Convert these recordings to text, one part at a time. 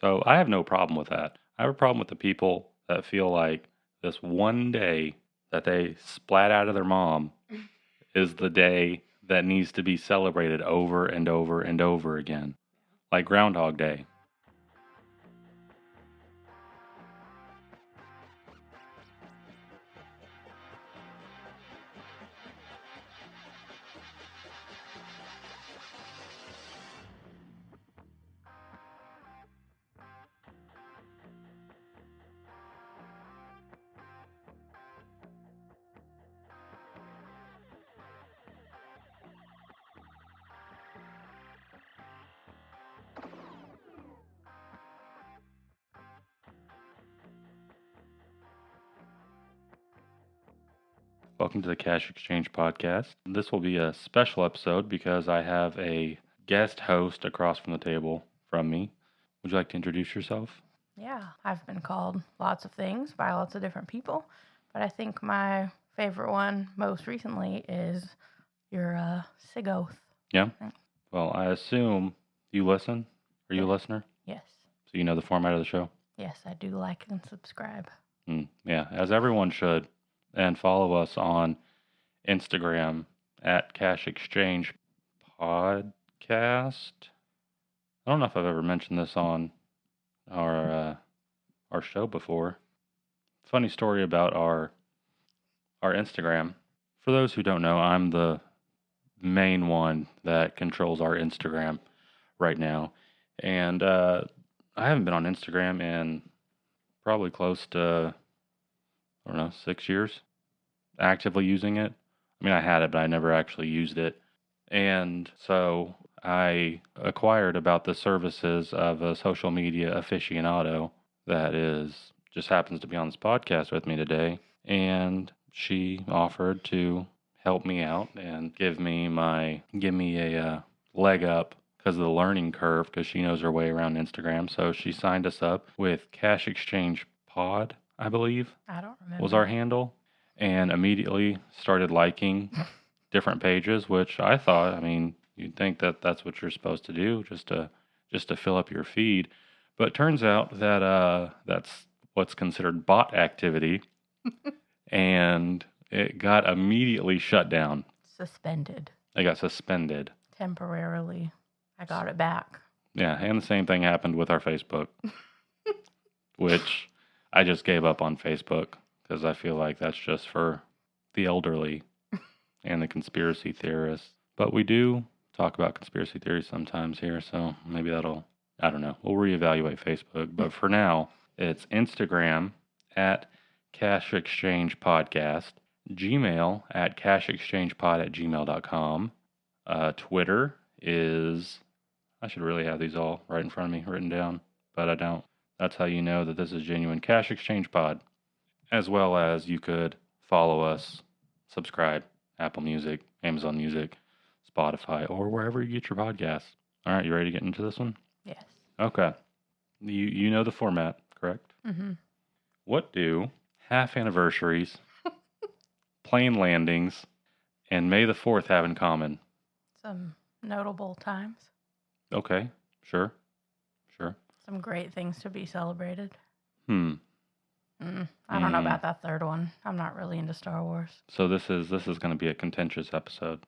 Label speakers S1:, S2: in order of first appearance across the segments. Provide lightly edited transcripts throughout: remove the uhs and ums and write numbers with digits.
S1: So I have no problem with that. I have a problem with the people that feel like this one day that they splat out of their mom is the day that needs to be celebrated over and over and over again, like Groundhog Day. Welcome to the Cash Exchange Podcast. This will be a special episode because I have a guest host across from the table from me. Would you like to introduce yourself?
S2: Yeah, I've been called lots of things by lots of different people, but I think my favorite one most recently is your Sigoth.
S1: Yeah? Well, I assume you listen. Are you a listener?
S2: Yes.
S1: So you know the format of the show?
S2: Yes, I do like and subscribe.
S1: Yeah, as everyone should. And follow us on Instagram at Cash Exchange Podcast. I don't know if I've ever mentioned this on our show before. Funny story about our Instagram. For those who don't know, I'm the main one that controls our Instagram right now, and I haven't been on Instagram in probably close to 6 years actively using it. I mean, I had it, but I never actually used it. And so I acquired about the services of a social media aficionado that just happens to be on this podcast with me today. And she offered to help me out and give me a leg up because of the learning curve, because she knows her way around Instagram. So she signed us up with Cash Exchange Pod, I believe.
S2: I don't remember.
S1: Was our handle. And immediately started liking different pages, which I thought, I mean, you'd think that that's what you're supposed to do, just to fill up your feed. But it turns out that that's what's considered bot activity, and it got immediately shut down.
S2: Suspended.
S1: It got suspended.
S2: Temporarily. I got it back.
S1: Yeah, and the same thing happened with our Facebook, which I just gave up on Facebook because I feel like that's just for the elderly and the conspiracy theorists. But we do talk about conspiracy theories sometimes here, so maybe I don't know. We'll reevaluate Facebook. But for now, it's Instagram at Cash Exchange Podcast, Gmail at cashexchangepod@gmail.com. Twitter is, I should really have these all right in front of me, written down, but I don't. That's how you know that this is genuine Cash Exchange Pod. As well as you could follow us, subscribe, Apple Music, Amazon Music, Spotify, or wherever you get your podcasts. All right, you ready to get into this one?
S2: Yes.
S1: Okay. You know the format, correct?
S2: Mm-hmm.
S1: What do half anniversaries, plane landings, and May the 4th have in common?
S2: Some notable times.
S1: Okay, sure.
S2: Some great things to be celebrated. I don't know about that third one. I'm not really into Star Wars.
S1: So this is going to be a contentious episode.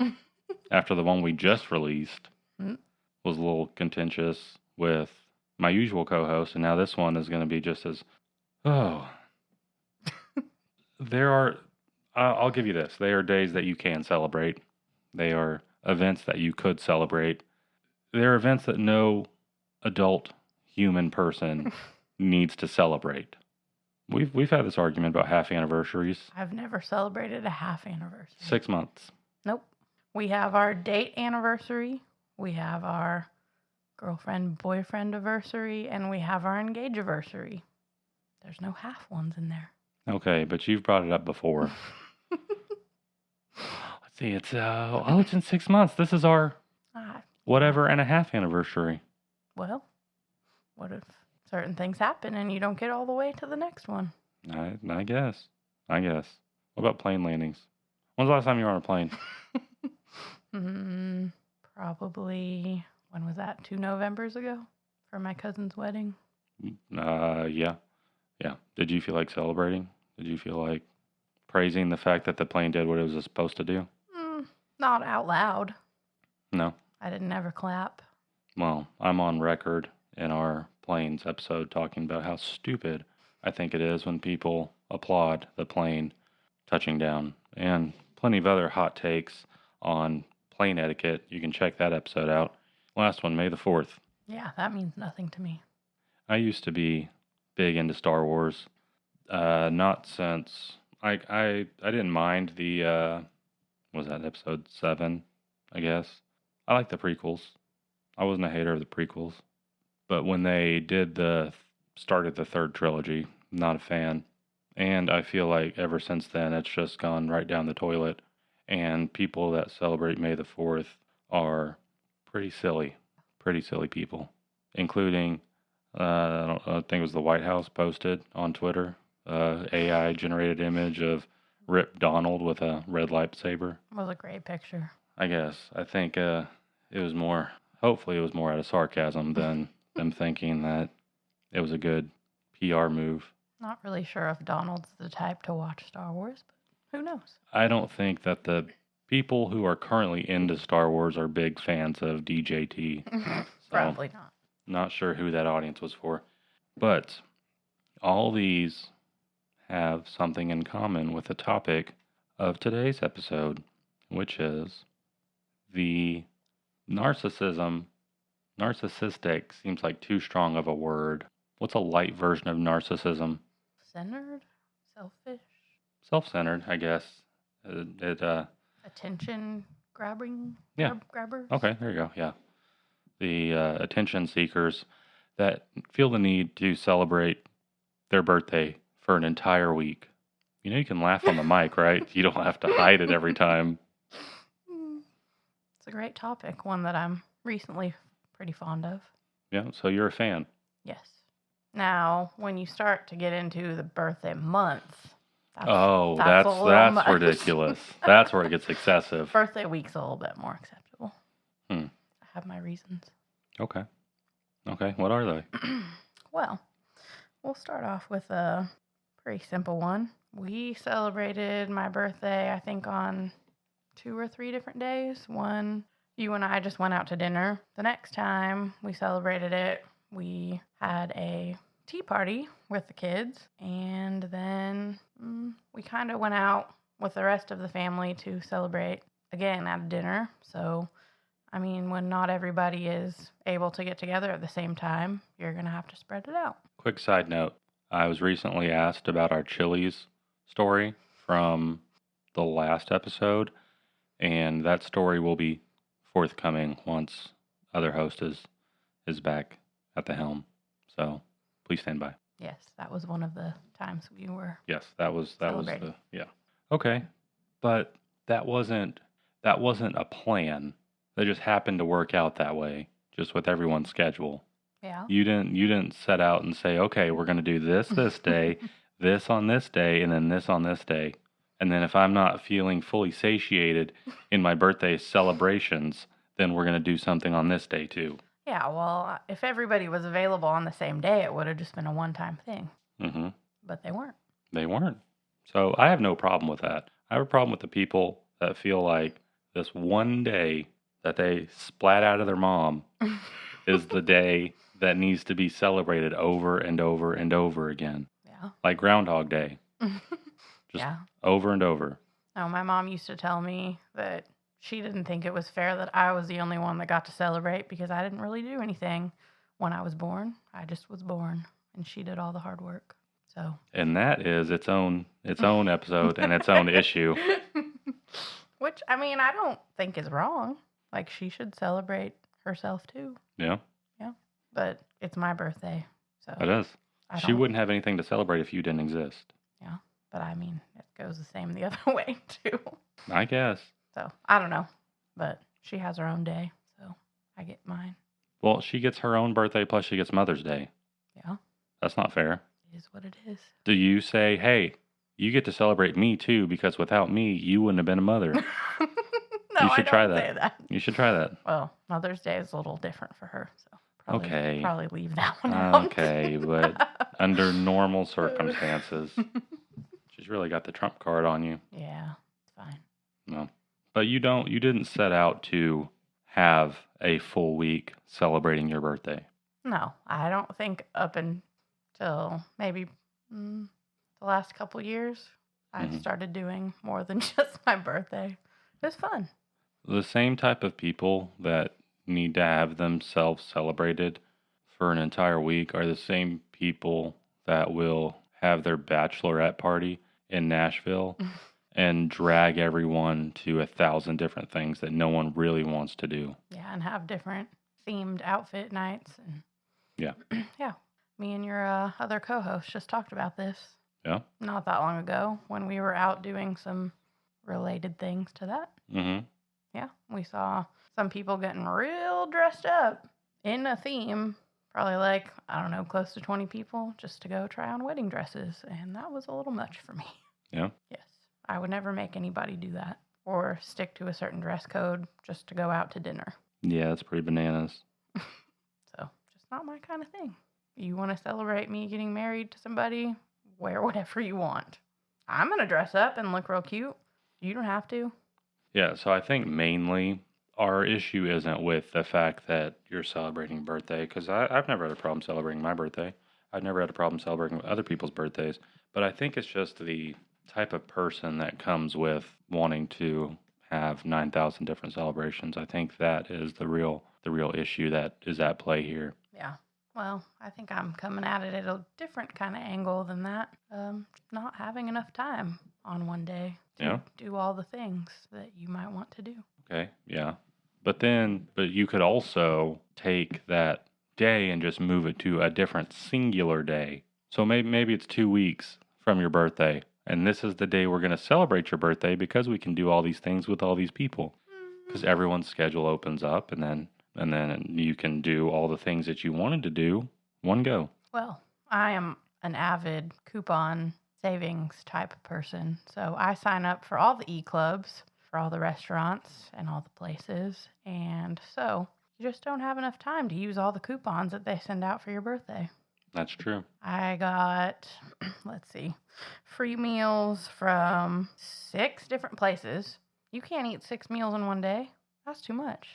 S1: After the one we just released was a little contentious with my usual co-host, and now this one is going to be just as... There are... I'll give you this. They are days that you can celebrate. They are events that you could celebrate. They're events that no adult human person needs to celebrate. We've had this argument about half anniversaries.
S2: I've never celebrated a half anniversary.
S1: 6 months.
S2: Nope. We have our date anniversary. We have our girlfriend-boyfriend anniversary. And we have our engage anniversary. There's no half ones in there.
S1: Okay, but you've brought it up before. Let's see, it's in 6 months. This is our whatever and a half anniversary.
S2: Well, what if certain things happen and you don't get all the way to the next one?
S1: I guess. What about plane landings? When's the last time you were on a plane?
S2: Probably, when was that? 2 Novembers ago for my cousin's wedding.
S1: Yeah. Yeah. Did you feel like celebrating? Did you feel like praising the fact that the plane did what it was supposed to do?
S2: Not out loud.
S1: No.
S2: I didn't ever clap.
S1: Well, I'm on record in our planes episode talking about how stupid I think it is when people applaud the plane touching down, and plenty of other hot takes on plane etiquette. You can check that episode out. Last one, May the 4th.
S2: Yeah, that means nothing to me.
S1: I used to be big into Star Wars. Not since I didn't mind the what was that, episode 7, I guess. I like the prequels. I wasn't a hater of the prequels. But when they started the third trilogy, not a fan. And I feel like ever since then, it's just gone right down the toilet. And people that celebrate May the 4th are pretty silly people, including, I think it was the White House posted on Twitter, AI generated image of Rip Donald with a red lightsaber.
S2: It was a great picture.
S1: I guess. I think it was more, hopefully it was more out of sarcasm than them thinking that it was a good PR move.
S2: Not really sure if Donald's the type to watch Star Wars, but who knows?
S1: I don't think that the people who are currently into Star Wars are big fans of DJT.
S2: Probably not.
S1: Not sure who that audience was for. But all these have something in common with the topic of today's episode, which is the narcissism. Narcissistic seems like too strong of a word. What's a light version of narcissism?
S2: Centered? Selfish?
S1: Self-centered, I guess.
S2: Attention grabbing?
S1: Yeah.
S2: Grabbers?
S1: Okay, there you go. Yeah. The attention seekers that feel the need to celebrate their birthday for an entire week. You know, you can laugh on the mic, right? You don't have to hide it every time.
S2: It's a great topic, one that I'm recently pretty fond of.
S1: Yeah, so you're a fan.
S2: Yes. Now, when you start to get into the birthday month,
S1: that's ridiculous. That's where it gets excessive.
S2: Birthday week's a little bit more acceptable. I have my reasons.
S1: Okay, what are they?
S2: Well, we'll start off with a pretty simple one. We celebrated my birthday, I think, on 2 or 3 different days. One, you and I just went out to dinner. The next time we celebrated it, we had a tea party with the kids, and then we kind of went out with the rest of the family to celebrate again at a dinner. So, I mean, when not everybody is able to get together at the same time, you're going to have to spread it out.
S1: Quick side note. I was recently asked about our Chili's story from the last episode, and that story will be forthcoming once other host is back at the helm. So please stand by.
S2: Yes, that was one of the times we were.
S1: Yes, that was
S2: celebrating.
S1: Yeah. Okay, but that wasn't a plan. That just happened to work out that way, just with everyone's schedule.
S2: Yeah.
S1: You didn't set out and say, okay, we're going to do this day, this on this day, and then this on this day. And then if I'm not feeling fully satiated in my birthday celebrations, then we're going to do something on this day too.
S2: Yeah, well, if everybody was available on the same day, it would have just been a one-time thing.
S1: Mm-hmm.
S2: But they weren't.
S1: They weren't. So I have no problem with that. I have a problem with the people that feel like this one day that they splat out of their mom is the day that needs to be celebrated over and over and over again.
S2: Yeah.
S1: Like Groundhog Day. Just over and over.
S2: No, my mom used to tell me that she didn't think it was fair that I was the only one that got to celebrate because I didn't really do anything when I was born. I just was born, and she did all the hard work. So. And
S1: that is its own episode and its own issue.
S2: Which, I mean, I don't think is wrong. Like, she should celebrate herself too.
S1: Yeah.
S2: Yeah. But it's my birthday, so.
S1: It is. She wouldn't have anything to celebrate if you didn't exist.
S2: Yeah. But I mean, it goes the same the other way too.
S1: I guess.
S2: So, I don't know. But she has her own day, so I get mine.
S1: Well, she gets her own birthday plus she gets Mother's Day.
S2: Yeah.
S1: That's not fair.
S2: It is what it is.
S1: Do you say, hey, you get to celebrate me too because without me, you wouldn't have been a mother?
S2: No,
S1: you should
S2: I
S1: try
S2: don't
S1: that.
S2: say that.
S1: You should try that.
S2: Well, Mother's Day is a little different for her, so
S1: Okay.
S2: Probably leave that one out.
S1: Okay, but under normal circumstances, she's really got the trump card on you.
S2: Yeah, it's fine.
S1: No. But you didn't set out to have a full week celebrating your birthday.
S2: No, I don't think up until maybe the last couple years, I've started doing more than just my birthday. It was fun.
S1: The same type of people that need to have themselves celebrated for an entire week are the same people that will have their bachelorette party in Nashville and drag everyone to 1,000 different things that no one really wants to do.
S2: Yeah, and have different themed outfit nights. And
S1: Yeah.
S2: yeah, me and your other co-host just talked about this.
S1: Yeah.
S2: Not that long ago when we were out doing some related things to that.
S1: Mm-hmm.
S2: Yeah, we saw some people getting real dressed up in a theme. Probably like, I don't know, close to 20 people just to go try on wedding dresses. And that was a little much for me.
S1: Yeah.
S2: Yes, I would never make anybody do that or stick to a certain dress code just to go out to dinner.
S1: Yeah, that's pretty bananas.
S2: So, just not my kind of thing. You want to celebrate me getting married to somebody? Wear whatever you want. I'm going to dress up and look real cute. You don't have to.
S1: Yeah, so I think mainly our issue isn't with the fact that you're celebrating a birthday, because I've never had a problem celebrating my birthday. I've never had a problem celebrating other people's birthdays. But I think it's just the type of person that comes with wanting to have 9,000 different celebrations. I think that is the real issue that is at play here.
S2: Yeah. Well, I think I'm coming at it at a different kind of angle than that. Not having enough time on one day to do all the things that you might want to do.
S1: Okay, yeah. But you could also take that day and just move it to a different singular day. So maybe it's 2 weeks from your birthday, and this is the day we're going to celebrate your birthday because we can do all these things with all these people. Because everyone's schedule opens up, and then you can do all the things that you wanted to do one go.
S2: Well, I am an avid coupon savings type of person, so I sign up for all the e-clubs, for all the restaurants and all the places, and so you just don't have enough time to use all the coupons that they send out for your birthday.
S1: That's true.
S2: I got, free meals from 6 different places. You can't eat 6 meals in one day. That's too much.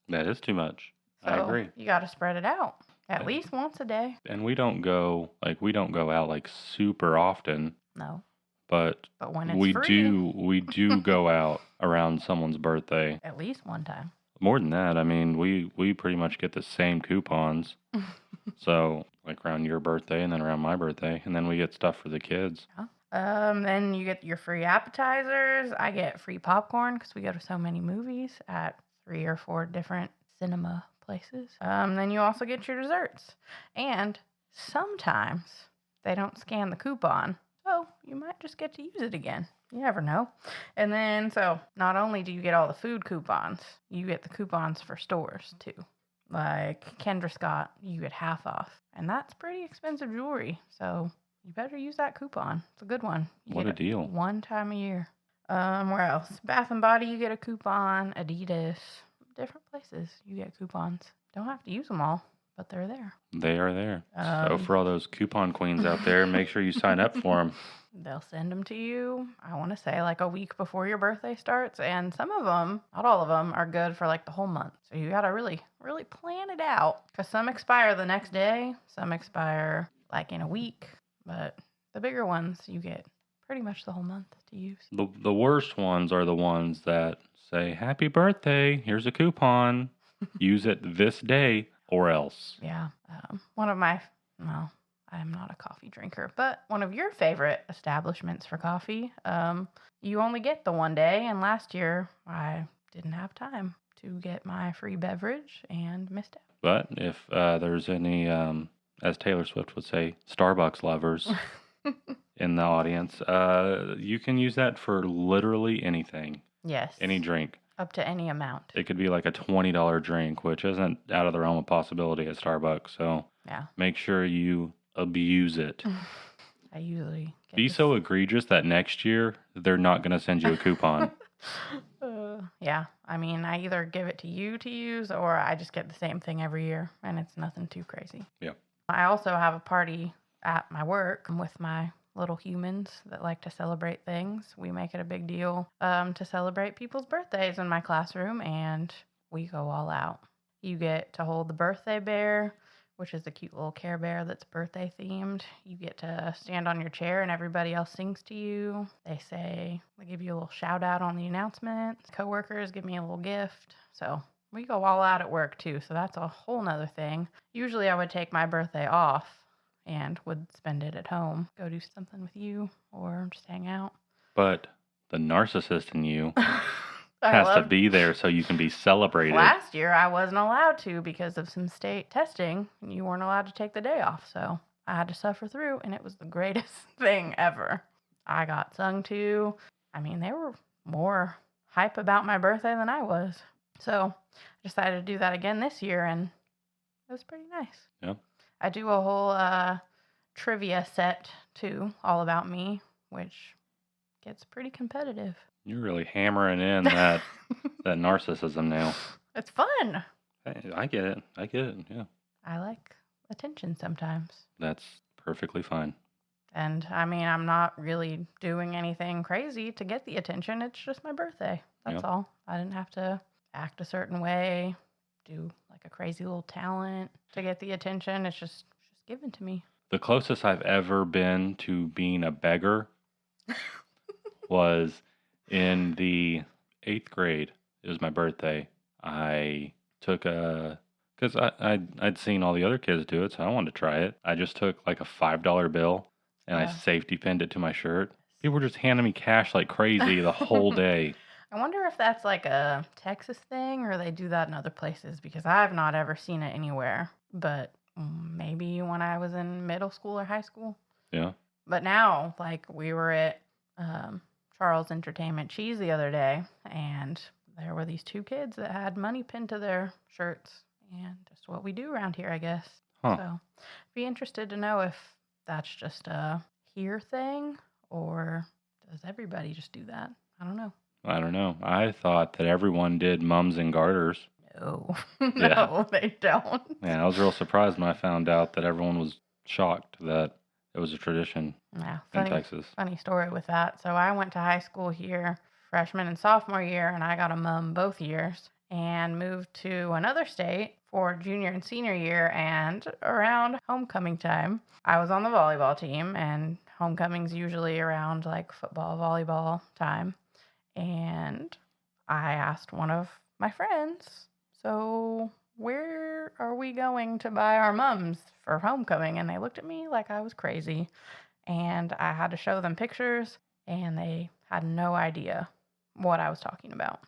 S1: That is too much.
S2: So
S1: I agree.
S2: You got to spread it out at least once a day.
S1: And we don't go out like super often.
S2: No.
S1: But
S2: when it's free,
S1: we do go out around someone's birthday.
S2: At least one time.
S1: More than that, I mean, we pretty much get the same coupons. So, like around your birthday and then around my birthday, and then we get stuff for the kids.
S2: Yeah. Then you get your free appetizers. I get free popcorn because we go to so many movies at 3 or 4 different cinema places. Then you also get your desserts. And sometimes they don't scan the coupon, so you might just get to use it again. You never know. And then, so not only do you get all the food coupons, you get the coupons for stores too. Like Kendra Scott, you get half off. And that's pretty expensive jewelry, so you better use that coupon. It's a good one.
S1: What a deal.
S2: One time a year. Where else? Bath and Body, you get a coupon. Adidas, different places you get coupons. Don't have to use them all, but they're there.
S1: They are there. So for all those coupon queens out there, make sure you sign up for them.
S2: They'll send them to you, I want to say, like a week before your birthday starts. And some of them, not all of them, are good for like the whole month. So you got to really, really plan it out. Because some expire the next day. Some expire like in a week. But the bigger ones, you get pretty much the whole month to use.
S1: The worst ones are the ones that say, happy birthday, here's a coupon. Use it this day or else.
S2: Yeah. One of my, well, I'm not a coffee drinker, but one of your favorite establishments for coffee, you only get the one day. And last year, I didn't have time to get my free beverage and missed out.
S1: But if there's any, as Taylor Swift would say, Starbucks lovers in the audience, you can use that for literally anything.
S2: Yes.
S1: Any drink.
S2: Up to any amount.
S1: It could be like a $20 drink, which isn't out of the realm of possibility at Starbucks. So make sure you abuse it.
S2: I usually
S1: be so egregious that next year they're not going to send you a coupon.
S2: Yeah, I mean, I either give it to you to use or I just get the same thing every year, and it's nothing too crazy.
S1: Yeah.
S2: I also have a party at my work with my little humans that like to celebrate things. We make it a big deal to celebrate people's birthdays in my classroom, and we go all out. You get to hold the birthday bear, which is a cute little Care Bear that's birthday themed. You get to stand on your chair and everybody else sings to you. They give you a little shout out on the announcements. Coworkers give me a little gift. So we go all out at work too. So that's a whole nother thing. Usually I would take my birthday off and would spend it at home, go do something with you or just hang out.
S1: But the narcissist in you
S2: I
S1: has to
S2: love
S1: be there so you can be celebrated.
S2: Last year, I wasn't allowed to because of some state testing. You weren't allowed to take the day off, so I had to suffer through, and it was the greatest thing ever. I got sung to. I mean, they were more hype about my birthday than I was. So I decided to do that again this year, and it was pretty nice.
S1: Yeah.
S2: I do a whole trivia set, too, all about me, which gets pretty competitive.
S1: You're really hammering in that narcissism now.
S2: It's fun.
S1: Hey, I get it. Yeah.
S2: I like attention sometimes.
S1: That's perfectly fine.
S2: And I mean, I'm not really doing anything crazy to get the attention. It's just my birthday. That's all. I didn't have to act a certain way, do like a crazy little talent to get the attention. It's just given to me.
S1: The closest I've ever been to being a beggar was in the 8th grade. It was my birthday. I took because I'd seen all the other kids do it, so I wanted to try it. I just took like a $5 bill and I safety pinned it to my shirt. People were just handing me cash like crazy the whole day.
S2: I wonder if that's like a Texas thing or they do that in other places because I've not ever seen it anywhere. But maybe when I was in middle school or high school.
S1: Yeah.
S2: But now, like, we were at Charles Entertainment Cheese the other day, and there were these 2 kids that had money pinned to their shirts, and just what we do around here, I guess.
S1: Huh.
S2: So, be interested to know if that's just a here thing, or does everybody just do that? I don't know.
S1: I thought that everyone did mums and garters.
S2: No, no, they don't.
S1: Yeah, I was real surprised when I found out that everyone was shocked that it was a tradition in Texas.
S2: Funny story with that. So I went to high school here, freshman and sophomore year, and I got a mum both years and moved to another state for junior and senior year. And around homecoming time, I was on the volleyball team, and homecoming's usually around like football, volleyball time. And I asked one of my friends, so where are we going to buy our mums for homecoming? And they looked at me like I was crazy. And I had to show them pictures, and they had no idea what I was talking about.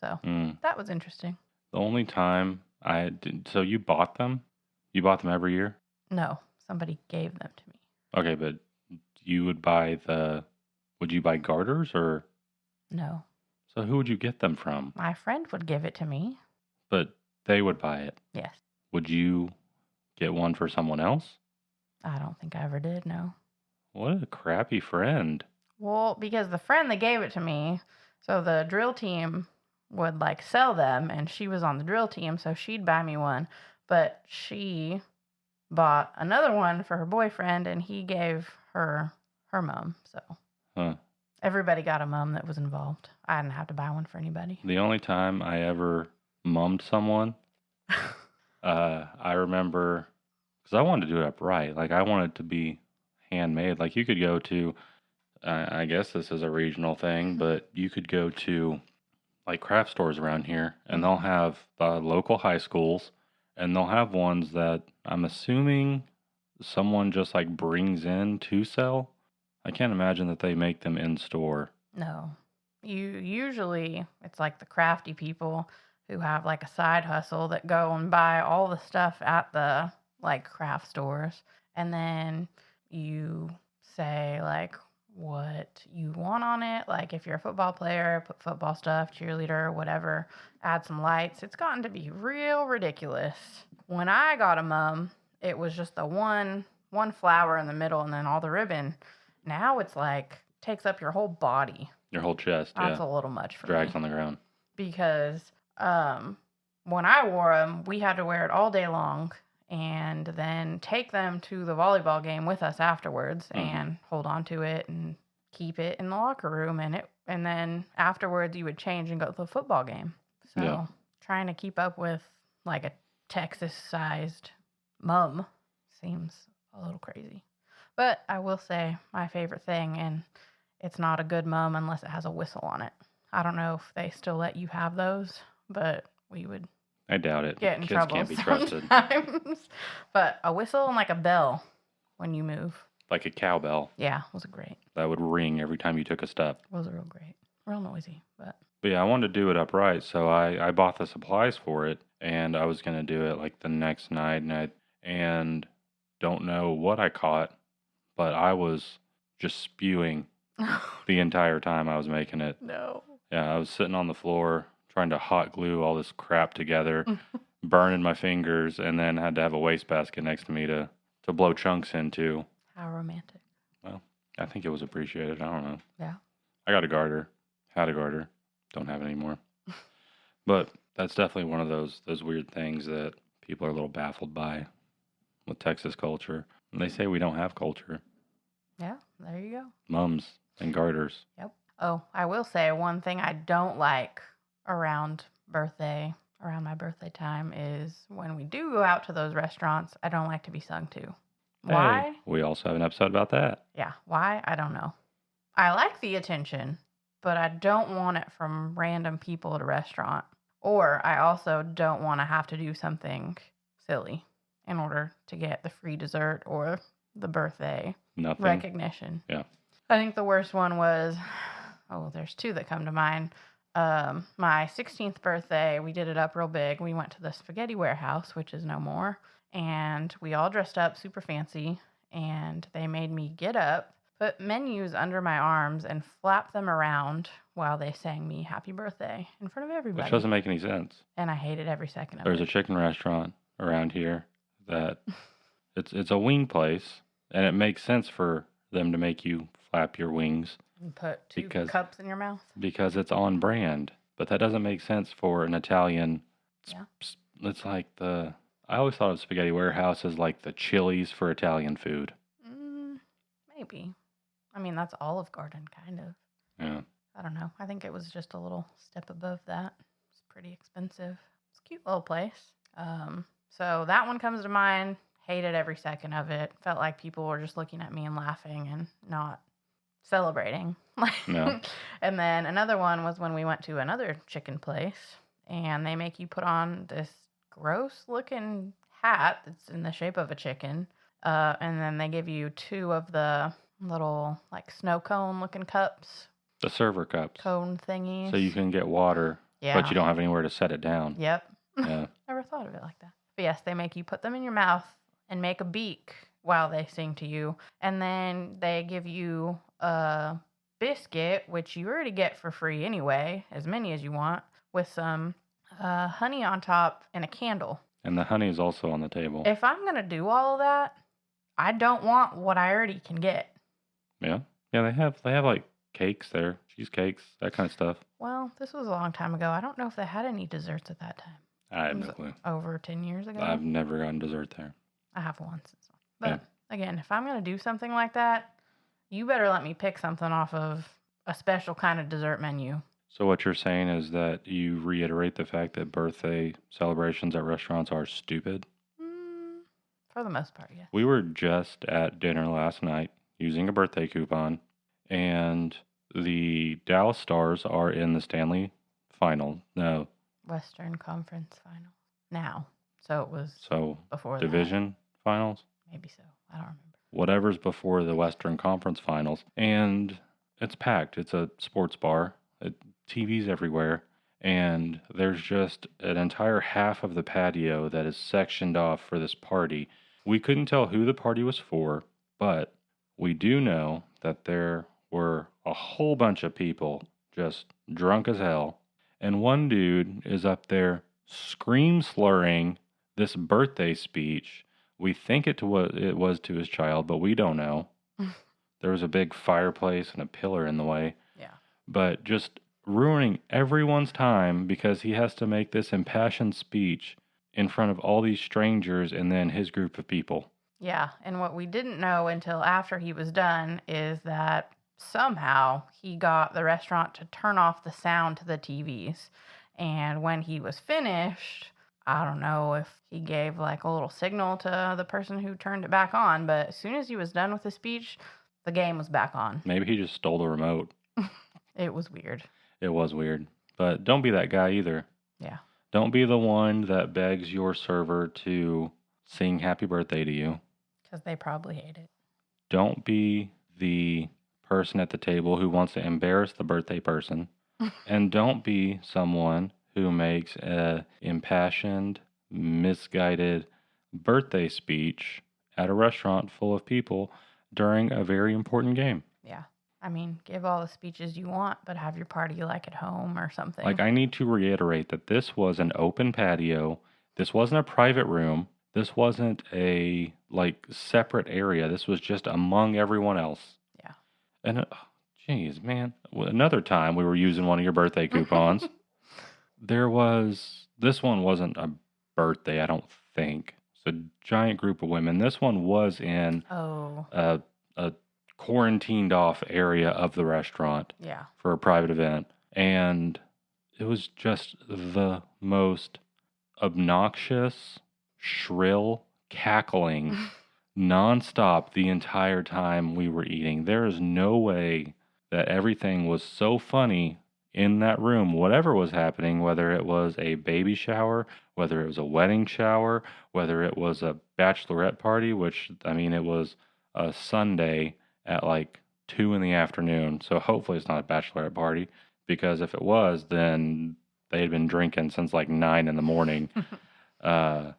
S2: So that was interesting.
S1: The only time I did, so you bought them? You bought them every year?
S2: No, somebody gave them to me.
S1: Okay, but you would would you buy garters or?
S2: No.
S1: So who would you get them from?
S2: My friend would give it to me.
S1: But they would buy it?
S2: Yes.
S1: Would you get one for someone else?
S2: I don't think I ever did, no.
S1: What a crappy friend.
S2: Well, because the friend that gave it to me, so the drill team would like sell them, and she was on the drill team, so she'd buy me one. But she bought another one for her boyfriend, and he gave her mom. So everybody got a mom that was involved. I didn't have to buy one for anybody.
S1: The only time I ever mummed someone, I remember, because I wanted to do it upright. Like, I wanted it to be handmade. Like, you could go to, I guess this is a regional thing, but you could go to, like, craft stores around here, and they'll have the local high schools, and they'll have ones that I'm assuming someone just, like, brings in to sell. I can't imagine that they make them in store.
S2: No. Usually, it's like the crafty people who have like a side hustle that go and buy all the stuff at the like craft stores. And then you say like what you want on it. Like if you're a football player, put football stuff, cheerleader, whatever, add some lights. It's gotten to be real ridiculous. When I got a mum, it was just the one flower in the middle and then all the ribbon. Now it's like takes up your whole body.
S1: Your whole chest,
S2: That's a little much for me.
S1: Drags on the ground.
S2: because when I wore them, we had to wear it all day long and then take them to the volleyball game with us afterwards and hold on to it and keep it in the locker room. And then afterwards, you would change and go to the football game. So trying to keep up with like a Texas-sized mum seems a little crazy. But I will say my favorite thing, and it's not a good mum unless it has a whistle on it. I don't know if they still let you have those, but we would
S1: I doubt it.
S2: get in
S1: Kids
S2: trouble
S1: can't be trusted.
S2: sometimes. But a whistle and like a bell when you move.
S1: Like a cowbell.
S2: Yeah, was great.
S1: That would ring every time you took a step.
S2: It was real great. Real noisy, but
S1: yeah, I wanted to do it upright, so I bought the supplies for it, and I was going to do it like the next night, and don't know what I caught, but I was just spewing the entire time I was making it.
S2: No.
S1: Yeah, I was sitting on the floor trying to hot glue all this crap together, burning my fingers, and then had to have a wastebasket next to me to blow chunks into.
S2: How romantic.
S1: Well, I think it was appreciated. I don't know.
S2: Yeah.
S1: I got a garter. Had a garter. Don't have it anymore. But that's definitely one of those weird things that people are a little baffled by with Texas culture. And they say we don't have culture.
S2: Yeah, there you go.
S1: Mums and garters.
S2: Yep. Oh, I will say one thing I don't like around my birthday time is when we do go out to those restaurants, I don't like to be sung to. Why?
S1: Hey, we also have an episode about that.
S2: Yeah. Why? I don't know. I like the attention, but I don't want it from random people at a restaurant. Or I also don't want to have to do something silly in order to get the free dessert or the birthday recognition.
S1: Yeah.
S2: I think the worst one was, there's two that come to mind. My 16th birthday, we did it up real big. We went to the Spaghetti Warehouse, which is no more. And we all dressed up super fancy. And they made me get up, put menus under my arms, and flap them around while they sang me happy birthday in front of everybody.
S1: Which doesn't make any sense.
S2: And I hated every second of it.
S1: There's a chicken restaurant around here that it's a wing place, and it makes sense for them to make you flap your wings.
S2: And put two cups in your mouth?
S1: Because it's on brand. But that doesn't make sense for an Italian.
S2: Yeah.
S1: It's like I always thought of Spaghetti Warehouse as like the Chili's for Italian food.
S2: Maybe. I mean, that's Olive Garden, kind of.
S1: Yeah.
S2: I don't know. I think it was just a little step above that. It's pretty expensive. It's a cute little place. So that one comes to mind. Hated every second of it. Felt like people were just looking at me and laughing and not celebrating.
S1: No.
S2: And then another one was when we went to another chicken place, and they make you put on this gross-looking hat that's in the shape of a chicken, and then they give you two of the little like snow cone-looking cups.
S1: The server cups.
S2: Cone thingies.
S1: So you can get water, but you don't have anywhere to set it down.
S2: Yep.
S1: Yeah.
S2: Never thought of it like that. But yes, they make you put them in your mouth and make a beak while they sing to you. And then they give you a biscuit, which you already get for free anyway, as many as you want, with some honey on top and a candle.
S1: And the honey is also on the table.
S2: If I'm going to do all of that, I don't want what I already can get.
S1: Yeah. Yeah, they have like cakes there, cheesecakes, that kind of stuff.
S2: Well, this was a long time ago. I don't know if they had any desserts at that time.
S1: I have no clue.
S2: Over 10 years ago.
S1: I've never gotten dessert there.
S2: I have once. But again, if I'm going to do something like that, you better let me pick something off of a special kind of dessert menu.
S1: So what you're saying is that you reiterate the fact that birthday celebrations at restaurants are stupid?
S2: For the most part, yeah.
S1: We were just at dinner last night using a birthday coupon, and the Dallas Stars are in the Stanley Final. No.
S2: Western Conference Final. Now. So it was before
S1: Division Finals?
S2: Maybe so. I don't remember.
S1: Whatever's before the Western Conference Finals. And it's packed. It's a sports bar. TVs everywhere. And there's just an entire half of the patio that is sectioned off for this party. We couldn't tell who the party was for, but we do know that there were a whole bunch of people just drunk as hell. And one dude is up there slurring this birthday speech. We think it was to his child, but we don't know. There was a big fireplace and a pillar in the way.
S2: Yeah.
S1: But just ruining everyone's time because he has to make this impassioned speech in front of all these strangers and then his group of people.
S2: Yeah, and what we didn't know until after he was done is that somehow he got the restaurant to turn off the sound to the TVs. And when he was finished, I don't know if he gave like a little signal to the person who turned it back on, but as soon as he was done with the speech, the game was back on.
S1: Maybe he just stole the remote.
S2: It was weird.
S1: It was weird. But don't be that guy either.
S2: Yeah.
S1: Don't be the one that begs your server to sing happy birthday to you.
S2: Because they probably hate it.
S1: Don't be the person at the table who wants to embarrass the birthday person. And don't be someone who makes a impassioned, misguided birthday speech at a restaurant full of people during a very important game.
S2: Yeah. I mean, give all the speeches you want, but have your party like at home or something.
S1: Like, I need to reiterate that this was an open patio. This wasn't a private room. This wasn't a, like, separate area. This was just among everyone else.
S2: Yeah.
S1: And, geez, man. Another time we were using one of your birthday coupons. This one wasn't a birthday, I don't think. It's a giant group of women. This one was in a quarantined off area of the restaurant.
S2: Yeah.
S1: For a private event. And it was just the most obnoxious, shrill, cackling, nonstop the entire time we were eating. There is no way that everything was so funny in that room, whatever was happening, whether it was a baby shower, whether it was a wedding shower, whether it was a bachelorette party, which, I mean, it was a Sunday at like 2 in the afternoon. So hopefully it's not a bachelorette party, because if it was, then they had been drinking since like 9 in the morning. Or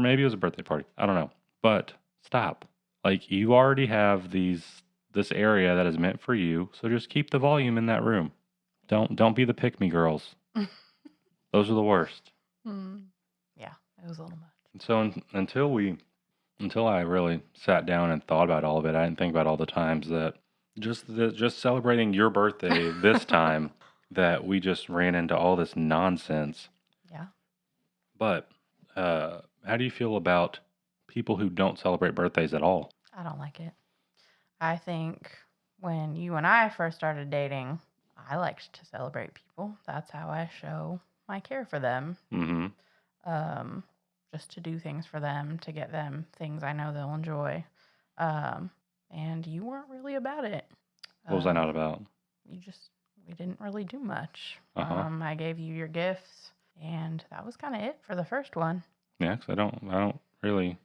S1: maybe it was a birthday party. I don't know. But stop. Like, you already have this area that is meant for you, so just keep the volume in that room. Don't be the pick-me girls. Those are the worst.
S2: Yeah, it was a little much.
S1: So until I really sat down and thought about all of it, I didn't think about all the times that just celebrating your birthday this time that we just ran into all this nonsense.
S2: Yeah.
S1: But how do you feel about people who don't celebrate birthdays at all?
S2: I don't like it. I think when you and I first started dating, I liked to celebrate people. That's how I show my care for them.
S1: Mm-hmm.
S2: Just to do things for them, to get them things I know they'll enjoy. And you weren't really about it.
S1: What was I not about?
S2: We didn't really do much.
S1: Uh-huh.
S2: I gave you your gifts, and that was kind of it for the first one.
S1: Yeah, 'cause I don't really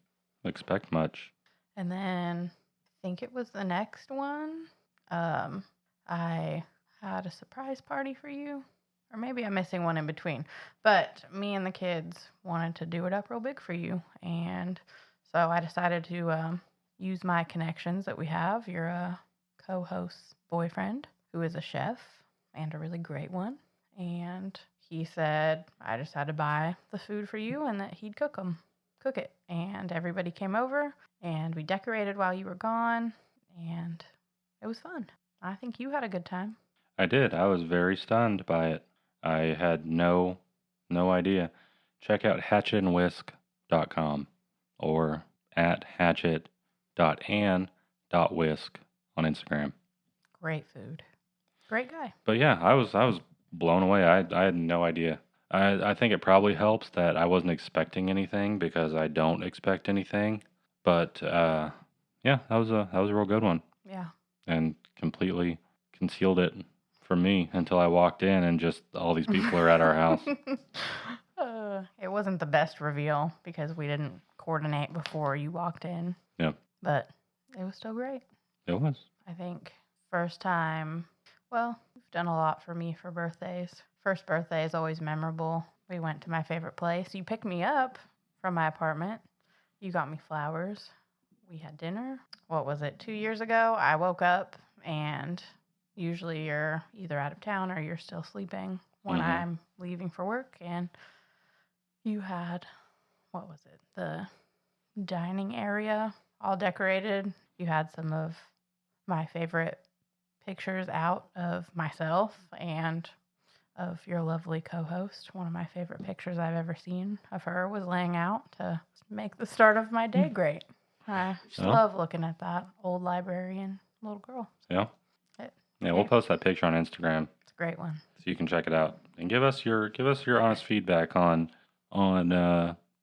S1: expect much.
S2: And then I think it was the next one. I had a surprise party for you. Or maybe I'm missing one in between. But me and the kids wanted to do it up real big for you. And so I decided to use my connections that we have. Your co-host's boyfriend, who is a chef and a really great one. And he said I just had to buy the food for you and that he'd cook it. And everybody came over and we decorated while you were gone. And it was fun. I think you had a good time.
S1: I did. I was very stunned by it. I had no idea. Check out hatchetandwhisk.com or at hatchet.and.whisk on Instagram.
S2: Great food. Great guy.
S1: But yeah, I was blown away. I had no idea. I think it probably helps that I wasn't expecting anything, because I don't expect anything. But yeah, that was a real good one.
S2: Yeah.
S1: And completely concealed it from me until I walked in and just all these people are at our house.
S2: It wasn't the best reveal because we didn't coordinate before you walked in.
S1: Yeah.
S2: But it was still great.
S1: It was.
S2: I think first time, well, you've done a lot for me for birthdays. First birthday is always memorable. We went to my favorite place. You picked me up from my apartment. You got me flowers. We had dinner. What was it, 2 years ago? I woke up and usually you're either out of town or you're still sleeping when I'm leaving for work. And you had, what was it, the dining area all decorated. You had some of my favorite pictures out of myself and of your lovely co-host. One of my favorite pictures I've ever seen of her was laying out to make the start of my day great. I just love looking at that old librarian little girl.
S1: Yeah. We'll post that picture on Instagram.
S2: It's a great one.
S1: So you can check it out and give us your honest feedback on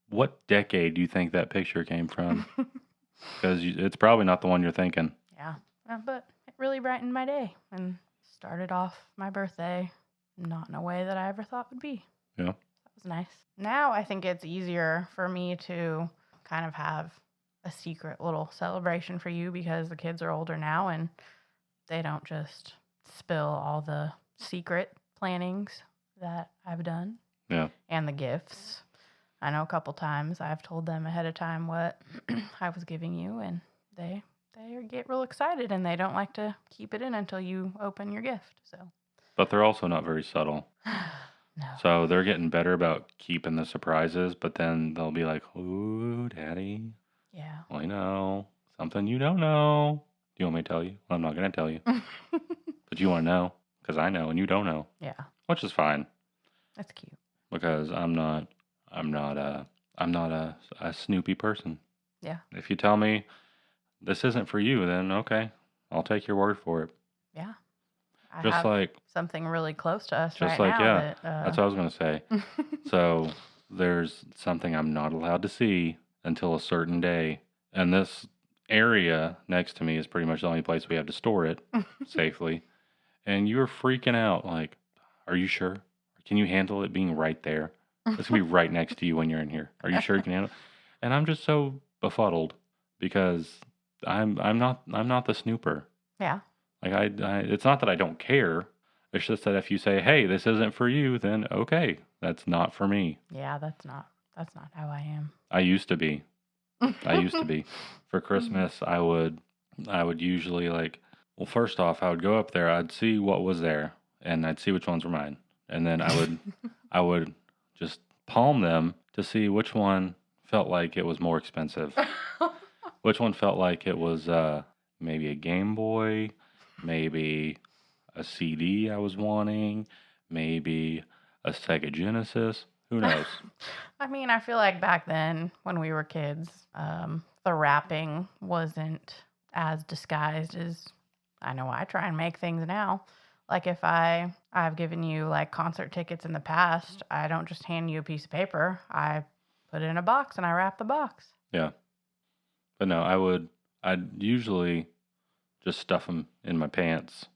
S1: what decade you think that picture came from, because it's probably not the one you're thinking.
S2: Yeah, but it really brightened my day and started off my birthday not in a way that I ever thought would be.
S1: Yeah.
S2: That was nice. Now I think it's easier for me to kind of have a secret little celebration for you because the kids are older now and they don't just spill all the secret plannings that I've done.
S1: Yeah.
S2: And the gifts. I know a couple times I've told them ahead of time what I was giving you, and they get real excited, and they don't like to keep it in until you open your gift. So.
S1: But they're also not very subtle.
S2: No.
S1: So they're getting better about keeping the surprises, but then they'll be like, "Ooh, Daddy."
S2: Yeah.
S1: Well, I know something you don't know. Do you want me to tell you? Well, I'm not going to tell you. But you want to know, because I know and you don't know.
S2: Yeah.
S1: Which is fine.
S2: That's cute.
S1: Because I'm not a snoopy person.
S2: Yeah.
S1: If you tell me this isn't for you, then okay, I'll take your word for it.
S2: Yeah. I
S1: just
S2: have
S1: like
S2: something really close to us
S1: just
S2: right
S1: like
S2: now.
S1: yeah,
S2: That,
S1: that's what I was gonna say. So there's something I'm not allowed to see until a certain day, and this area next to me is pretty much the only place we have to store it safely. And you're freaking out, like, are you sure? Can you handle it being right there? It's gonna be right next to you when you're in here. Are you sure you can handle it? And I'm just so befuddled because I'm not the snooper.
S2: Yeah.
S1: Like I it's not that I don't care. It's just that if you say, "Hey, this isn't for you," then okay, that's not for me.
S2: Yeah, that's not how I am.
S1: I used to be. For Christmas, I would usually well, first off, I would go up there, I'd see what was there, and I'd see which ones were mine. And then I would just palm them to see which one felt like it was more expensive. Which one felt like it was maybe a Game Boy, maybe a CD I was wanting, maybe a Sega Genesis. Who knows?
S2: I mean, I feel like back then when we were kids, the wrapping wasn't as disguised as I know I try and make things now. Like if I've given you like concert tickets in the past, I don't just hand you a piece of paper. I put it in a box and I wrap the box.
S1: Yeah. But no, I'd usually just stuff them in my pants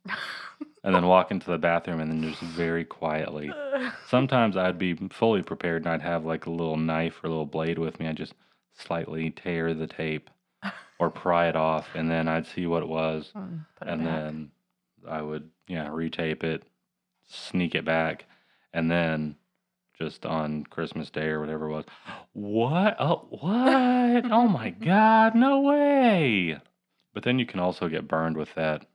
S1: and then walk into the bathroom and then just very quietly. Sometimes I'd be fully prepared and I'd have like a little knife or a little blade with me. I'd just slightly tear the tape or pry it off, and then I'd see what it was. And then I would, retape it, sneak it back, and then just on Christmas Day or whatever it was, what? Oh, what? Oh my God, no way. But then you can also get burned with that.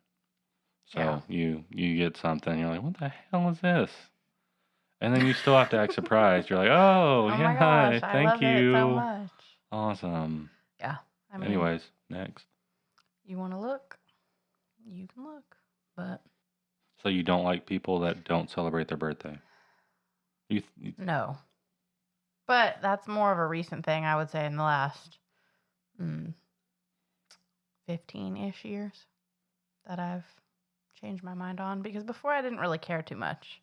S1: So you get something, you're like, what the hell is this? And then you still have to act surprised. You're like, oh yeah,
S2: my gosh,
S1: thank you.
S2: I love it so much.
S1: Awesome.
S2: Yeah. I mean,
S1: anyways, next.
S2: You want to look? You can look. But
S1: so you don't like people that don't celebrate their birthday?
S2: No. But that's more of a recent thing, I would say, in the last 15-ish years that I've changed my mind on. Because before I didn't really care too much.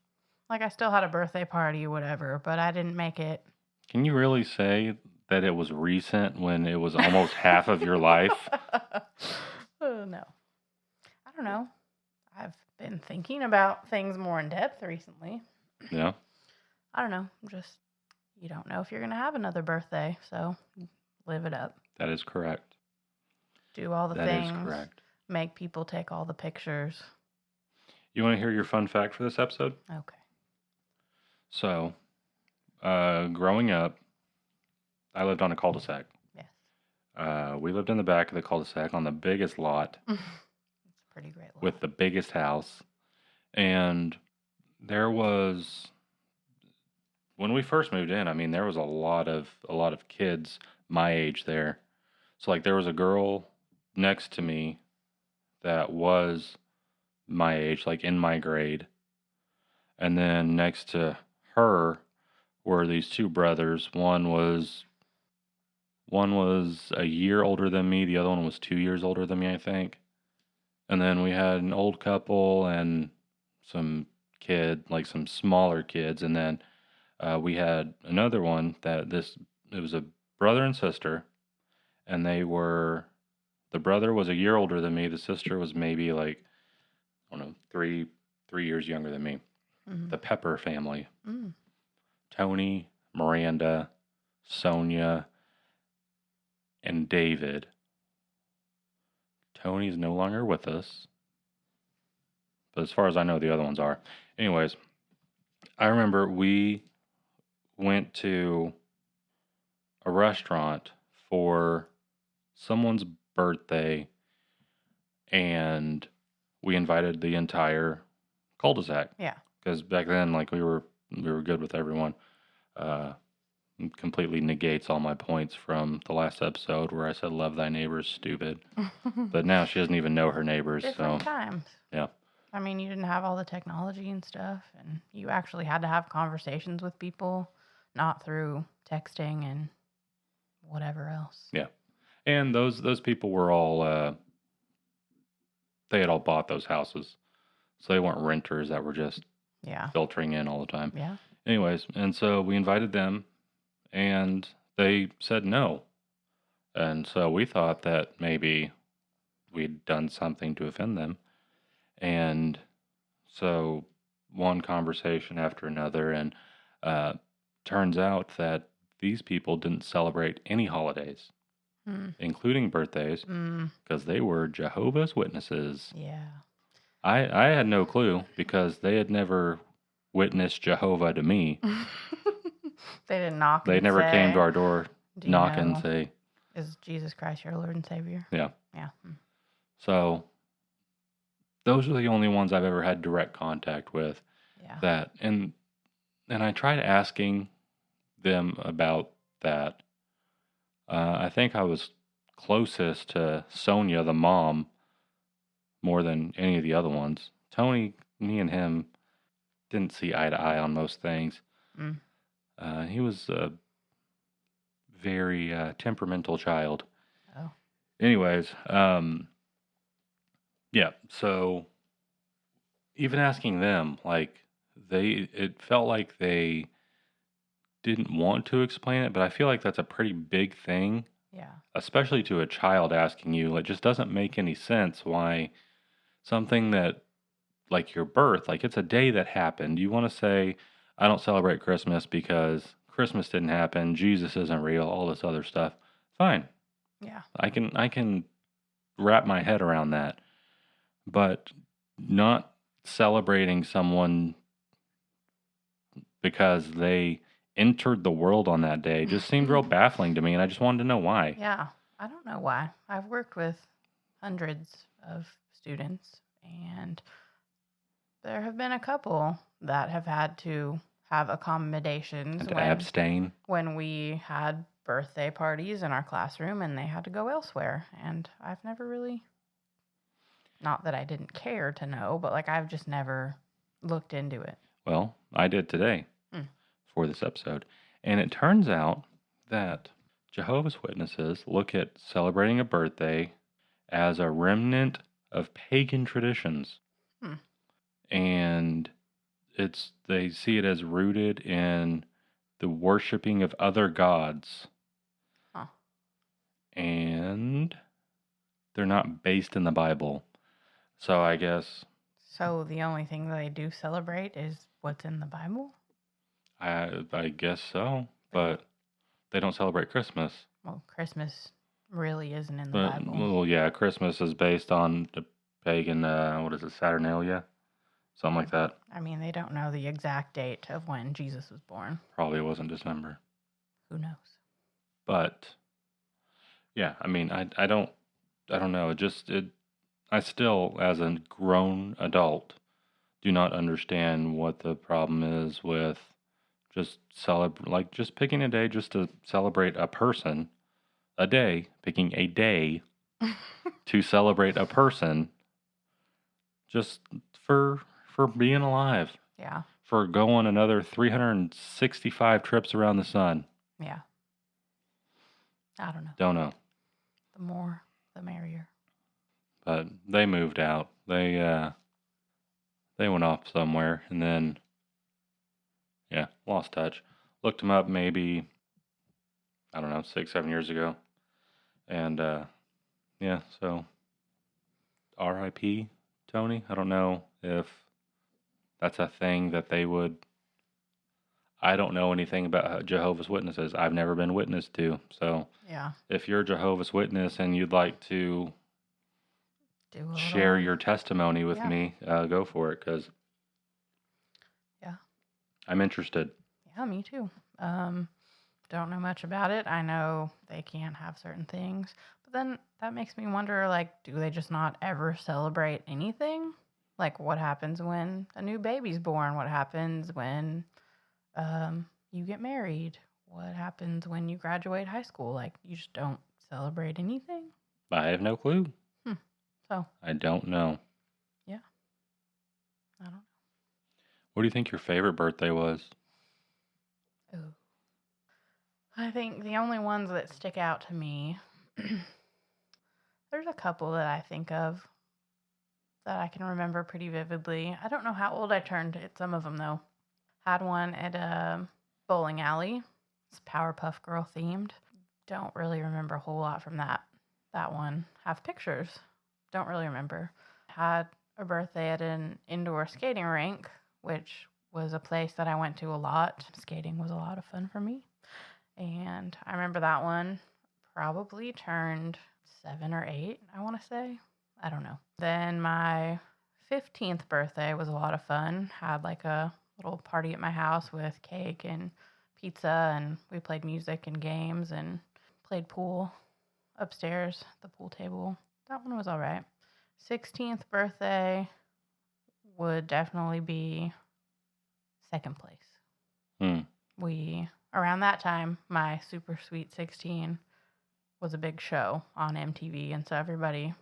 S2: Like I still had a birthday party or whatever, but I didn't make it.
S1: Can you really say that it was recent when it was almost half of your life?
S2: No. I don't know. I've been thinking about things more in depth recently.
S1: Yeah.
S2: I don't know. You don't know if you're going to have another birthday, so live it up.
S1: That is correct.
S2: Do all the things.
S1: That is correct.
S2: Make people take all the pictures.
S1: You want to hear your fun fact for this episode?
S2: Okay.
S1: So, growing up, I lived on a cul-de-sac.
S2: Yes.
S1: We lived in the back of the cul-de-sac on the biggest lot.
S2: It's a pretty great lot.
S1: With the biggest house. And there was, when we first moved in, I mean, there was a lot of kids my age there. So like there was a girl next to me that was my age, like in my grade. And then next to her were these two brothers. One was a year older than me. The other one was 2 years older than me, I think. And then we had an old couple and some some smaller kids. And then we had another one it was a brother and sister. And the brother was a year older than me. The sister was maybe like, I don't know, 3 years younger than me.
S2: Mm.
S1: The Pepper family.
S2: Mm.
S1: Tony, Miranda, Sonia, and David. Tony's no longer with us. But as far as I know, the other ones are. Anyways, I remember we went to a restaurant for someone's birthday, and we invited the entire cul-de-sac.
S2: Yeah.
S1: Because back then, like, we were good with everyone. Completely negates all my points from the last episode where I said love thy neighbors, stupid. But now she doesn't even know her neighbors.
S2: Different times.
S1: Yeah.
S2: I mean, you didn't have all the technology and stuff, and you actually had to have conversations with people, not through texting and whatever else.
S1: Yeah. And those people were all they had all bought those houses. So they weren't renters that were just filtering in all the time.
S2: Yeah.
S1: Anyways, and so we invited them, and they said no. And so we thought that maybe we'd done something to offend them. And so one conversation after another, and turns out that these people didn't celebrate any holidays, including birthdays, because they were Jehovah's Witnesses.
S2: Yeah.
S1: I had no clue because they had never witnessed Jehovah to me.
S2: They didn't knock.
S1: They never came to our door, knock and
S2: know,
S1: say,
S2: "Is Jesus Christ your Lord and Savior?"
S1: Yeah.
S2: Yeah.
S1: So those are the only ones I've ever had direct contact with.
S2: Yeah.
S1: That and I tried asking them about that. I think I was closest to Sonia, the mom, more than any of the other ones. Tony, me and him didn't see eye to eye on most things. He was a very temperamental child.
S2: Oh.
S1: Anyways, yeah, so even asking them, like, it felt like they didn't want to explain it, but I feel like that's a pretty big thing.
S2: Yeah.
S1: Especially to a child asking you. It just doesn't make any sense why something that, like your birth, like it's a day that happened. You want to say, I don't celebrate Christmas because Christmas didn't happen, Jesus isn't real, all this other stuff. Fine.
S2: Yeah.
S1: I can wrap my head around that. But not celebrating someone because they entered the world on that day just seemed real baffling to me, and I just wanted to know why.
S2: Yeah. I don't know why. I've worked with hundreds of students, and there have been a couple that have had to have accommodations
S1: And abstain.
S2: when we had birthday parties in our classroom and they had to go elsewhere. And I've never really, not that I didn't care to know, but like I've just never looked into it.
S1: Well, I did today for this episode. And it turns out that Jehovah's Witnesses look at celebrating a birthday as a remnant of pagan traditions. And they see it as rooted in the worshiping of other gods. And they're not based in the Bible. So I guess...
S2: So the only thing they do celebrate is what's in the Bible?
S1: I guess so, but they don't celebrate Christmas.
S2: Well, Christmas really isn't in the Bible.
S1: Well, yeah, Christmas is based on the pagan, Saturnalia? Something like that.
S2: I mean, they don't know the exact date of when Jesus was born.
S1: Probably wasn't December.
S2: Who knows?
S1: But, yeah, I mean, I don't know. I still, as a grown adult, do not understand what the problem is with just picking a day just to celebrate a person, picking a day to celebrate a person just for being alive,
S2: Yeah.
S1: for going another 365 trips around the sun.
S2: Yeah. I don't know.
S1: Don't know.
S2: The more, the merrier.
S1: But they moved out. They went off somewhere, and then lost touch. Looked them up maybe, I don't know, 6, 7 years ago, and so R.I.P. Tony. I don't know if that's a thing that they would. I don't know anything about Jehovah's Witnesses. I've never been witness to. So
S2: Yeah.
S1: if you're a Jehovah's Witness and you'd like to share your testimony with me, go for it, because I'm interested.
S2: Yeah, me too. Don't know much about it. I know they can't have certain things, but then that makes me wonder, like, do they just not ever celebrate anything? Like, what happens when a new baby's born? What happens when you get married? What happens when you graduate high school? Like, you just don't celebrate anything?
S1: I have no clue.
S2: So
S1: I don't know.
S2: Yeah. I don't know.
S1: What do you think your favorite birthday was?
S2: Ooh. I think the only ones that stick out to me, there's a couple that I think of that I can remember pretty vividly. I don't know how old I turned at some of them, though. Had one at a bowling alley. It's Powerpuff Girl themed. Don't really remember a whole lot from that one. Have pictures. Don't really remember. Had a birthday at an indoor skating rink, which was a place that I went to a lot. Skating was a lot of fun for me. And I remember that one probably turned 7 or 8, I want to say. I don't know. Then my 15th birthday was a lot of fun. Had like a little party at my house with cake and pizza, and we played music and games and played pool upstairs, the pool table. That one was all right. 16th birthday would definitely be second place. Around that time, my Super Sweet 16 was a big show on MTV, and so everybody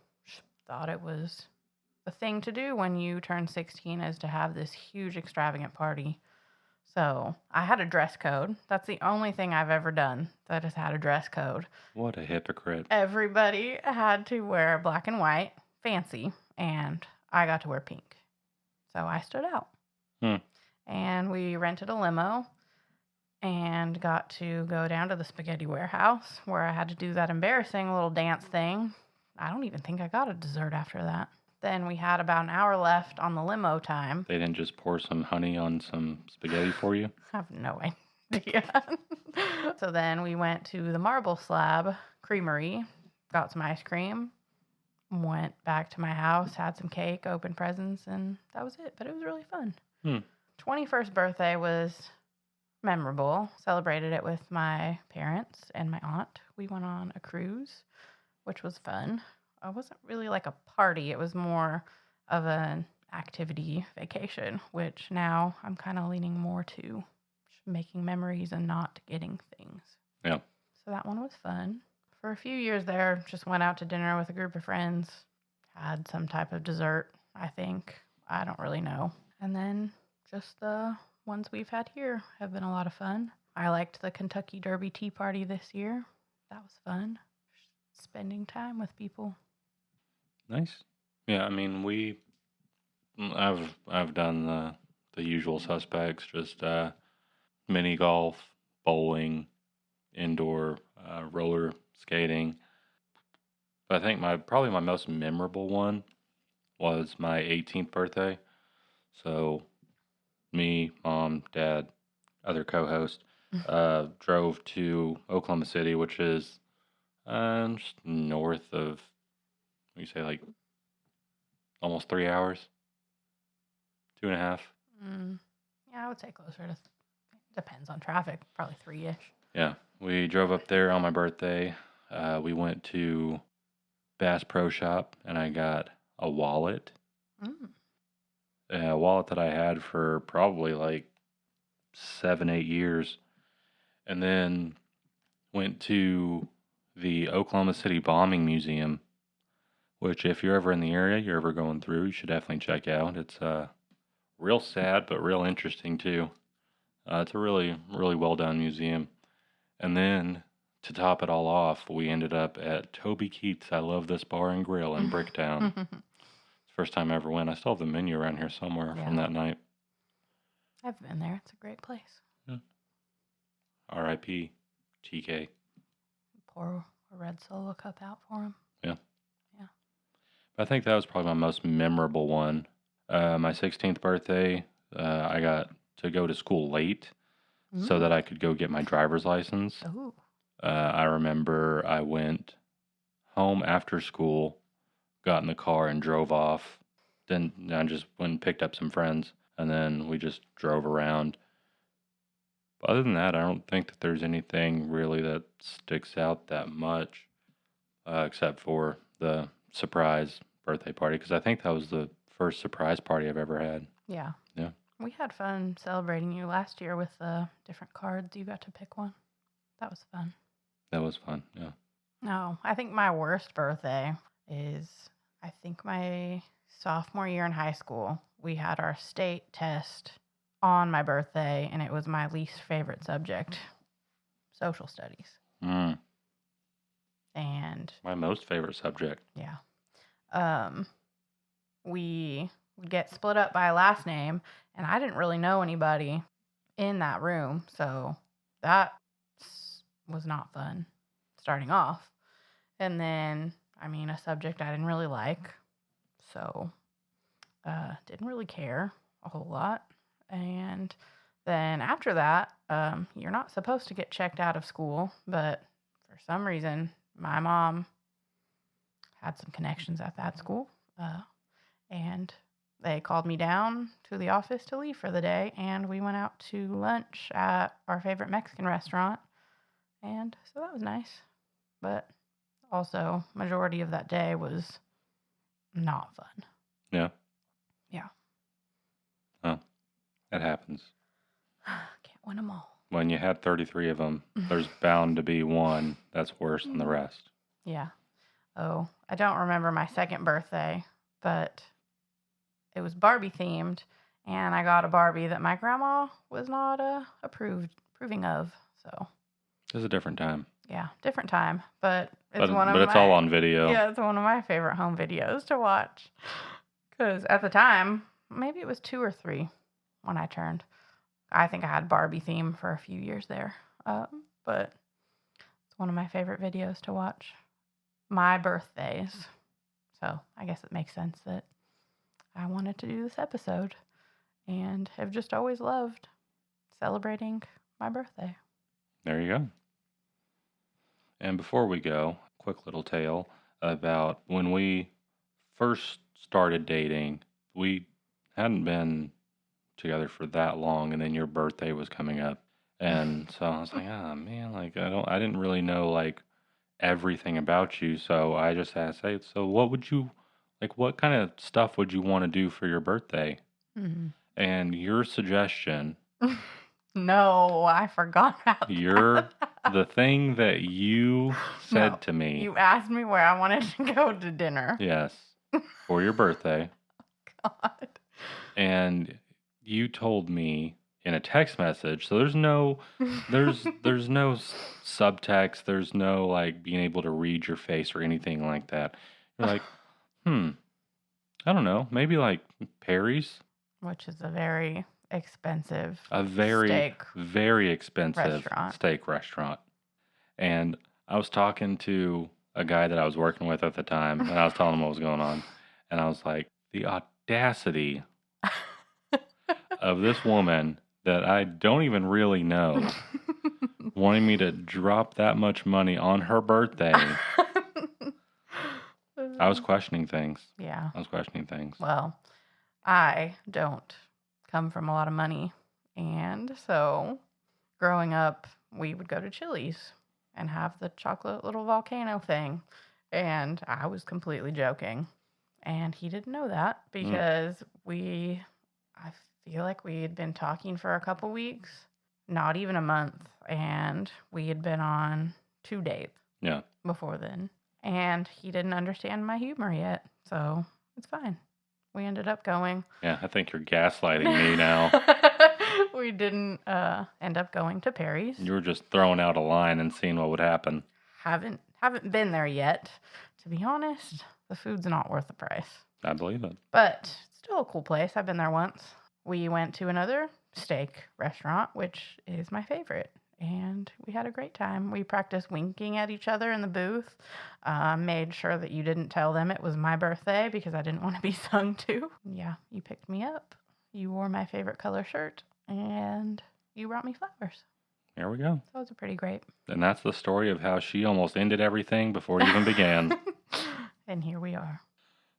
S2: thought it was the thing to do when you turn 16 is to have this huge extravagant party. So I had a dress code. That's the only thing I've ever done that has had a dress code.
S1: What a hypocrite.
S2: Everybody had to wear black and white, fancy, and I got to wear pink. So I stood out. And we rented a limo and got to go down to the spaghetti warehouse where I had to do that embarrassing little dance thing. I don't even think I got a dessert after that. Then we had about an hour left on the limo time.
S1: They didn't just pour some honey on some spaghetti for you?
S2: I have no idea. So then we went to the Marble Slab Creamery, got some ice cream, went back to my house, had some cake, opened presents, and that was it. But it was really fun. 21st birthday was memorable. Celebrated it with my parents and my aunt. We went on a cruise, which was fun. It wasn't really like a party. It was more of an activity vacation, which now I'm kind of leaning more to making memories and not getting things.
S1: Yeah.
S2: So that one was fun. For a few years there, just went out to dinner with a group of friends, had some type of dessert, I think. I don't really know. And then just the ones we've had here have been a lot of fun. I liked the Kentucky Derby Tea Party this year. That was fun. Spending time with people.
S1: Nice. Yeah, I mean, I've done the usual suspects, just mini golf, bowling, indoor roller skating. But I think probably my most memorable one was my 18th birthday. So me, mom, dad, other co-host, drove to Oklahoma City, which is just north of, what do you say, like almost 3 hours, 2.5.
S2: Yeah, I would say closer to, depends on traffic, probably 3-ish.
S1: Yeah, we drove up there on my birthday. We went to Bass Pro Shop, and I got a wallet. A wallet that I had for probably like 7, 8 years. And then went to the Oklahoma City Bombing Museum, which if you're ever in the area, you're ever going through, you should definitely check out. It's real sad, but real interesting too. It's a really, really well done museum. And then to top it all off, we ended up at Toby Keith's I Love This Bar and Grill in Bricktown. First time I ever went. I still have the menu around here somewhere from that night.
S2: I've been there. It's a great place.
S1: Yeah. R.I.P. TK.
S2: Pour a red Solo cup out for him.
S1: Yeah.
S2: Yeah.
S1: I think that was probably my most memorable one. My 16th birthday, I got to go to school late so that I could go get my driver's license.
S2: Oh.
S1: I remember I went home after school, got in the car and drove off. Then I just went and picked up some friends, and then we just drove around. But other than that, I don't think that there's anything really that sticks out that much, except for the surprise birthday party, because I think that was the first surprise party I've ever had.
S2: Yeah.
S1: Yeah.
S2: We had fun celebrating you last year with the different cards. You got to pick one. That was fun.
S1: That was fun, yeah.
S2: No, I think my worst birthday is, I think my sophomore year in high school. We had our state test on my birthday, and it was my least favorite subject, social studies. And
S1: my most favorite subject.
S2: Yeah. We would get split up by last name, and I didn't really know anybody in that room, so that was not fun starting off. And then, a subject I didn't really like, so didn't really care a whole lot. And then after that, you're not supposed to get checked out of school, but for some reason, my mom had some connections at that school, and they called me down to the office to leave for the day, and we went out to lunch at our favorite Mexican restaurant, and so that was nice. But also, majority of that day was not fun.
S1: Yeah.
S2: Yeah.
S1: Oh, that happens.
S2: Can't win them all.
S1: When you had 33 of them, there's bound to be one that's worse than the rest.
S2: Yeah. Oh, I don't remember my second birthday, but it was Barbie themed, and I got a Barbie that my grandma was not approving of. So
S1: it was a different time.
S2: Yeah, different time, but it's
S1: all on video.
S2: Yeah, it's one of my favorite home videos to watch. Because at the time, maybe it was 2 or 3 when I turned. I think I had Barbie theme for a few years there, but it's one of my favorite videos to watch. My birthdays. So I guess it makes sense that I wanted to do this episode and have just always loved celebrating my birthday.
S1: There you go. And before we go, quick little tale about when we first started dating. We hadn't been together for that long, and then your birthday was coming up. And so I was like, oh man, like I didn't really know like everything about you. So I just asked, hey, so what kind of stuff would you want to do for your birthday?
S2: Mm-hmm.
S1: And your suggestion.
S2: No, I forgot about
S1: the thing that you said to me.
S2: You asked me where I wanted to go to dinner.
S1: Yes, for your birthday.
S2: God.
S1: And you told me in a text message, so there's no subtext, there's no like being able to read your face or anything like that. You're like, I don't know, maybe like Perry's,
S2: which is a very expensive
S1: very expensive
S2: restaurant.
S1: Steak restaurant. And I was talking to a guy that I was working with at the time, and I was telling him what was going on, and I was like, the audacity of this woman that I don't even really know wanting me to drop that much money on her birthday. I was questioning things.
S2: Yeah.
S1: I was questioning things.
S2: Well, I don't come from a lot of money. And so growing up, we would go to Chili's and have the chocolate little volcano thing. And I was completely joking. And he didn't know that because I feel like we had been talking for a couple weeks, not even a month. And we had been on 2 dates.
S1: Yeah.
S2: Before then. and he didn't understand my humor yet, so it's fine. We ended up going.
S1: Yeah, I think you're gaslighting me now.
S2: We didn't end up going to Perry's.
S1: You were just throwing out a line and seeing what would happen.
S2: Haven't been there yet. To be honest, the food's not worth the price.
S1: I believe it.
S2: But still a cool place. I've been there once. We went to another steak restaurant, which is my favorite, and we had a great time. We practiced winking at each other in the booth. Made sure that you didn't tell them it was my birthday because I didn't want to be sung to. Yeah, you picked me up. You wore my favorite color shirt, and you brought me flowers.
S1: Here we go.
S2: So it was pretty great.
S1: And that's the story of how she almost ended everything before it even began.
S2: And here we are.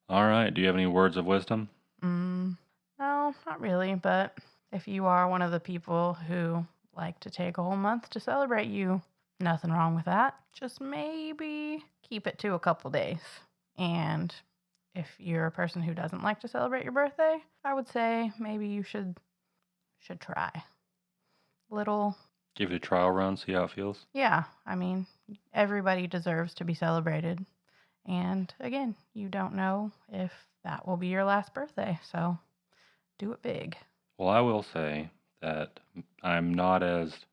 S1: All right. Do you have any words of wisdom?
S2: No, not really. But if you are one of the people who like to take a whole month to celebrate you, nothing wrong with that. Just maybe keep it to a couple days. And if you're a person who doesn't like to celebrate your birthday, I would say maybe you should try.
S1: Give it a trial run, see how it feels.
S2: Yeah, I mean, everybody deserves to be celebrated. And again, you don't know if that will be your last birthday, so do it big.
S1: Well, I will say that I'm not as,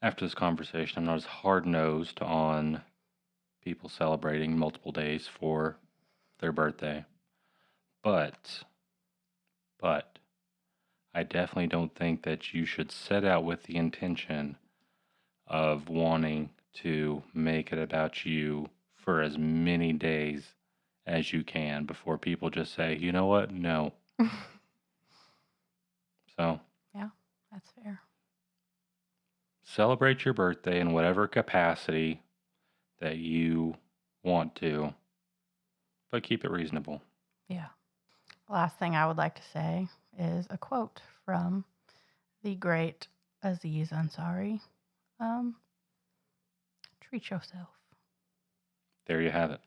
S1: after this conversation, I'm not as hard-nosed on people celebrating multiple days for their birthday. But I definitely don't think that you should set out with the intention of wanting to make it about you for as many days as you can before people just say, you know what? No. So.
S2: Yeah, that's fair.
S1: Celebrate your birthday in whatever capacity that you want to, but keep it reasonable.
S2: Yeah. Last thing I would like to say is a quote from the great Aziz Ansari. Treat yourself.
S1: There you have it.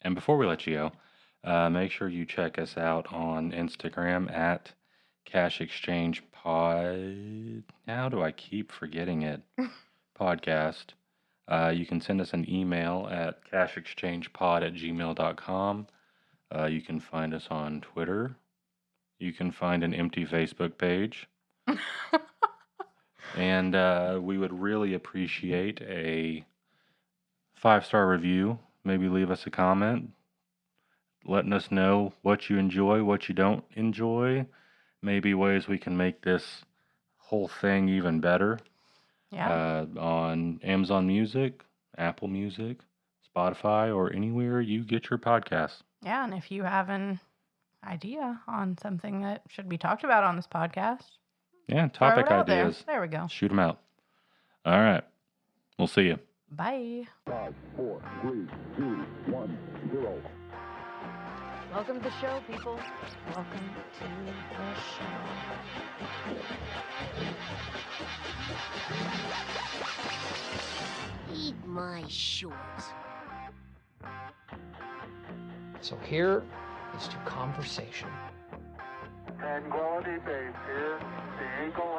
S1: And before we let you go, make sure you check us out on Instagram at Cash Exchange Pod. How do I keep forgetting it? Podcast. You can send us an email at cashexchangepod@gmail.com. You can find us on Twitter. You can find an empty Facebook page. And we would really appreciate a 5-star review. Maybe leave us a comment letting us know what you enjoy, what you don't enjoy. Maybe ways we can make this whole thing even better.
S2: Yeah.
S1: On Amazon Music, Apple Music, Spotify, or anywhere you get your podcasts.
S2: Yeah, and if you have an idea on something that should be talked about on this podcast,
S1: yeah, topic ideas.
S2: There we go.
S1: Shoot them out. All right. We'll see you.
S2: Bye.
S3: 5, 4, 3, 2, 1, 0.
S2: Welcome to the show, people. Welcome to the show.
S4: Eat my shorts.
S5: So here is to conversation.
S3: Tranquility Base here. The Eagle